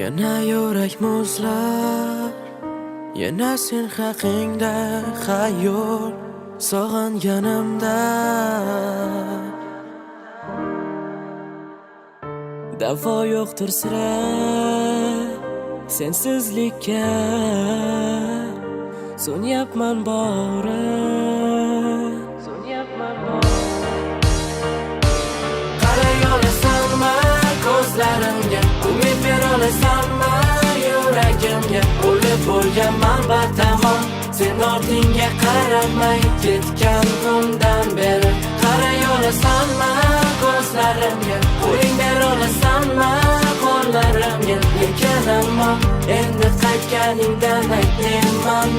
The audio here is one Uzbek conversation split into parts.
Yana yurak muzlar, yana sen haqingda xayol sog'inganimda davo yo'qdir sira sensizlikka so'nyapman bori qaray olasanmi ko'zlarimga umid bera olasanmi yuragimga o'lib bo'lganman batamom sen ortingga qaramay ketgan kundan beri qaray olasanmi ko'zlarimga qo'ling bera olasanmi qo'llarimga lekin ammo endi qaytganingdan aytmayman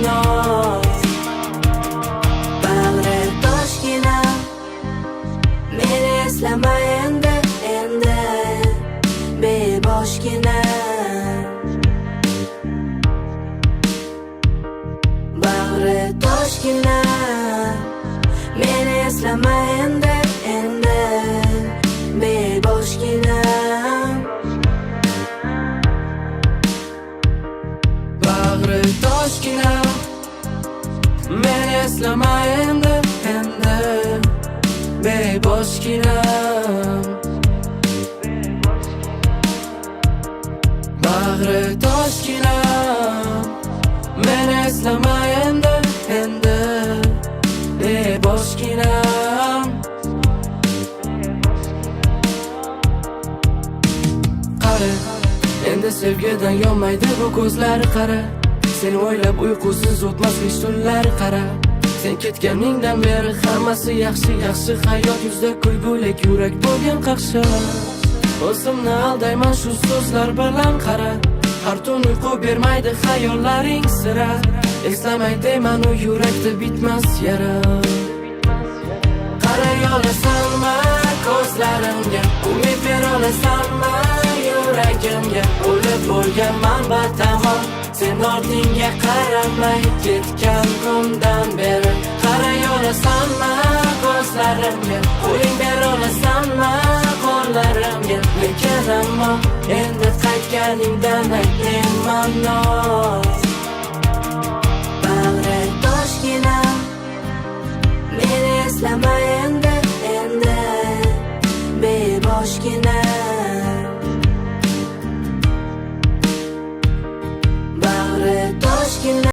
bag'ri toshgina meni eslama endi beboshgina bag'ri toshgina meni eslama endi beboshgina bag'ri toshgina meni eslama endi beboshgina bag'ri toshgina meni eslama endi beboshgina qara endi sevgidan yonmaydi bu ko'zlari qara seni o'ylab uyqusiz o'tmas hech tunlari qara sen ketganingdan beri hammasi yaxshi hayot yuzda kulgulik yurak bo'lgan qaqshab o'zimni aldayman shu so'zlar bilan qara har tun uyqu bermaydi xayollaring sira eslamay deyman u yurakda bitmas yara qaray olasanmi ko'zlarimga umid bera olasanmi yuragimga o'lib bo'lganman batamom sen ortingga qaramay ketgan kundan beri qaray olasanmi ko'zlarimga qo'ling bera olasanmi qo'llarimga lekin ammo endi qaytganingdan aytmayman